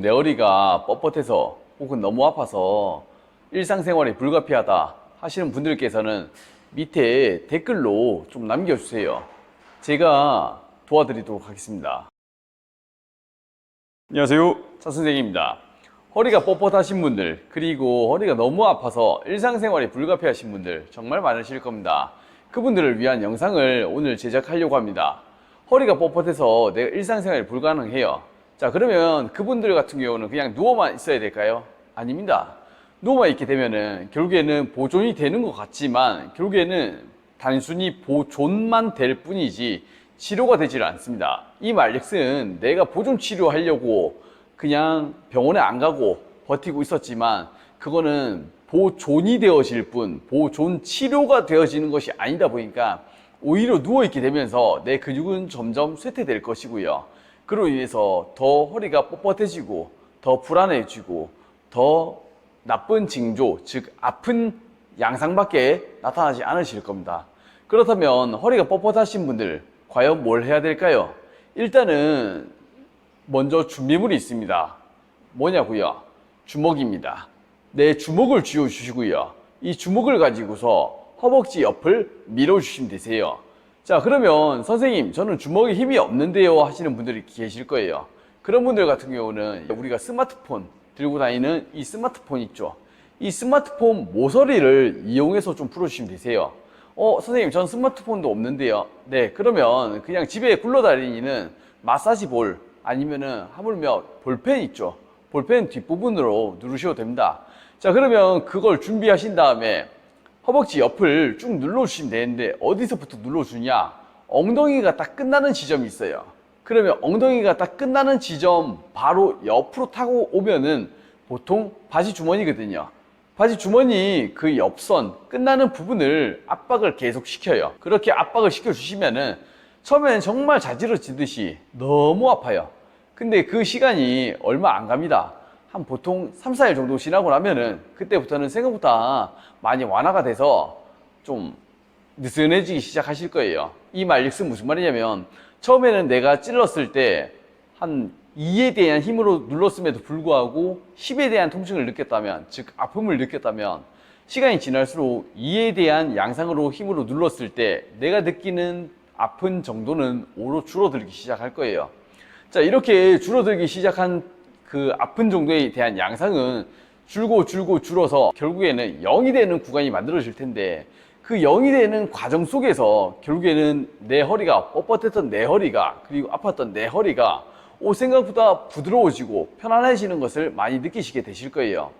내 허리가 뻣뻣해서 혹은 너무 아파서 일상생활이 불가피하다 하시는 분들께서는 밑에 댓글로 좀 남겨주세요. 제가 도와드리도록 하겠습니다. 안녕하세요, 차 선생님입니다. 허리가 뻣뻣하신 분들, 그리고 허리가 너무 아파서 일상생활이 불가피하신 분들 정말 많으실 겁니다. 그분들을 위한 영상을 오늘 제작하려고 합니다. 허리가 뻣뻣해서 내가 일상생활이 불가능해요. 자, 그러면 그분들 같은 경우는 그냥 누워만 있어야 될까요? 아닙니다. 누워만 있게 되면은 결국에는 보존이 되는 것 같지만 결국에는 단순히 보존만 될 뿐이지 치료가 되질 않습니다. 이 말즉슨 내가 보존 치료하려고 그냥 병원에 안 가고 버티고 있었지만 그거는 보존이 되어질 뿐 보존 치료가 되어지는 것이 아니다 보니까 오히려 누워있게 되면서 내 근육은 점점 쇠퇴될 것이고요. 그로 인해서 더 허리가 뻣뻣해지고 더 불안해지고 더 나쁜 징조, 즉 아픈 양상밖에 나타나지 않으실 겁니다. 그렇다면 허리가 뻣뻣하신 분들 과연 뭘 해야 될까요? 일단은 먼저 준비물이 있습니다. 뭐냐고요? 주먹입니다. 내 주먹을 쥐어 주시고요. 이 주먹을 가지고서 허벅지 옆을 밀어주시면 되세요. 자, 그러면 선생님 저는 주먹에 힘이 없는데요 하시는 분들이 계실 거예요. 그런 분들 같은 경우는 우리가 스마트폰 들고 다니는 이 스마트폰 있죠. 이 스마트폰 모서리를 이용해서 좀 풀어주시면 되세요. 선생님 전 스마트폰도 없는데요. 네, 그러면 그냥 집에 굴러다니는 마사지 볼 아니면은 하물며 볼펜 있죠. 볼펜 뒷부분으로 누르셔도 됩니다. 자, 그러면 그걸 준비하신 다음에 허벅지 옆을 쭉 눌러주시면 되는데 어디서부터 눌러주냐? 엉덩이가 딱 끝나는 지점이 있어요. 그러면 엉덩이가 딱 끝나는 지점 바로 옆으로 타고 오면은 보통 바지 주머니거든요. 바지 주머니 그 옆선 끝나는 부분을 압박을 계속 시켜요. 그렇게 압박을 시켜주시면은 처음에는 정말 자지러지듯이 너무 아파요. 근데 그 시간이 얼마 안 갑니다. 한 보통 3, 4일 정도 지나고 나면은 그때부터는 생각보다 많이 완화가 돼서 좀 느슨해지기 시작하실 거예요. 이 말즉슨 무슨 말이냐면 처음에는 내가 찔렀을 때 한 2에 대한 힘으로 눌렀음에도 불구하고 10에 대한 통증을 느꼈다면, 즉 아픔을 느꼈다면 시간이 지날수록 2에 대한 양상으로 힘으로 눌렀을 때 내가 느끼는 아픈 정도는 5로 줄어들기 시작할 거예요. 자, 이렇게 줄어들기 시작한 그 아픈 정도에 대한 양상은 줄어서 결국에는 0이 되는 구간이 만들어질 텐데 그 0이 되는 과정 속에서 결국에는 내 허리가 뻣뻣했던 내 허리가 그리고 아팠던 내 허리가 생각보다 부드러워지고 편안해지는 것을 많이 느끼시게 되실 거예요.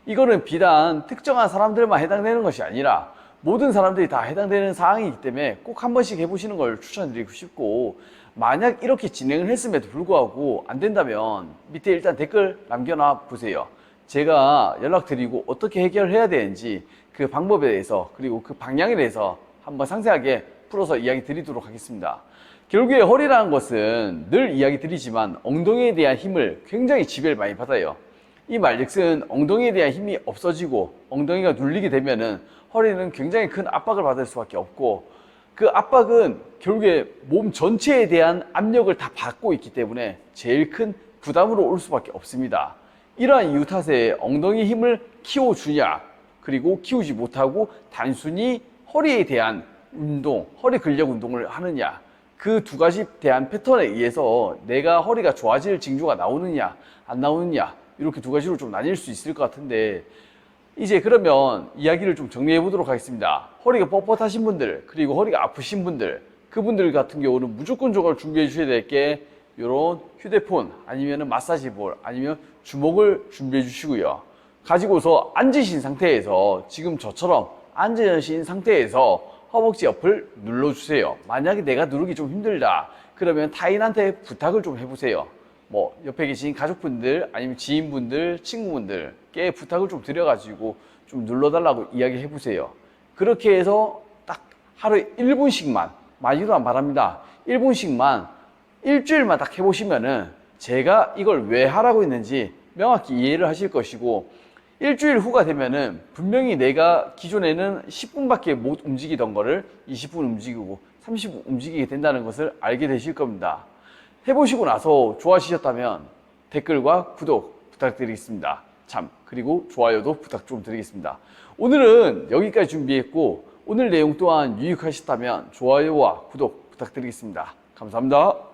이거는 비단 특정한 사람들만 해당되는 것이 아니라 모든 사람들이 다 해당되는 사항이기 때문에 꼭 한 번씩 해보시는 걸 추천드리고 싶고, 만약 이렇게 진행을 했음에도 불구하고 안 된다면 밑에 일단 댓글 남겨놔 보세요. 제가 연락드리고 어떻게 해결해야 되는지 그 방법에 대해서 그리고 그 방향에 대해서 한번 상세하게 풀어서 이야기 드리도록 하겠습니다. 결국에 허리라는 것은 늘 이야기 드리지만 엉덩이에 대한 힘을 굉장히 지배를 많이 받아요. 이 말즉슨 엉덩이에 대한 힘이 없어지고 엉덩이가 눌리게 되면은 허리는 굉장히 큰 압박을 받을 수밖에 없고, 그 압박은 결국에 몸 전체에 대한 압력을 다 받고 있기 때문에 제일 큰 부담으로 올 수밖에 없습니다. 이러한 이유 탓에 엉덩이 힘을 키워주냐 그리고 키우지 못하고 단순히 허리에 대한 운동, 허리 근력 운동을 하느냐, 그 두 가지 대한 패턴에 의해서 내가 허리가 좋아질 징조가 나오느냐 안 나오느냐 이렇게 두 가지로 좀 나뉠 수 있을 것 같은데, 이제 그러면 이야기를 좀 정리해 보도록 하겠습니다. 허리가 뻣뻣하신 분들 그리고 허리가 아프신 분들, 그분들 같은 경우는 무조건적으로 준비해 주셔야 될 게 이런 휴대폰 아니면 마사지 볼 아니면 주먹을 준비해 주시고요. 가지고서 앉으신 상태에서 지금 저처럼 앉으신 상태에서 허벅지 옆을 눌러주세요. 만약에 내가 누르기 좀 힘들다 그러면 타인한테 부탁을 좀 해보세요. 뭐 옆에 계신 가족분들 아니면 지인분들 친구분들께 부탁을 좀 드려가지고 좀 눌러달라고 이야기해 보세요. 그렇게 해서 딱 하루에 1분씩만, 많이도 안 바랍니다. 1분씩만 일주일만 딱 해보시면은 제가 이걸 왜 하라고 했는지 명확히 이해를 하실 것이고, 일주일 후가 되면은 분명히 내가 기존에는 10분밖에 못 움직이던 거를 20분 움직이고 30분 움직이게 된다는 것을 알게 되실 겁니다. 해보시고 나서 좋아지셨다면 댓글과 구독, 부탁드리겠습니다. 참, 그리고 좋아요도 부탁 좀 드리겠습니다. 오늘은 여기까지 준비했고 오늘 내용 또한 유익하셨다면 좋아요와 구독 부탁드리겠습니다. 감사합니다.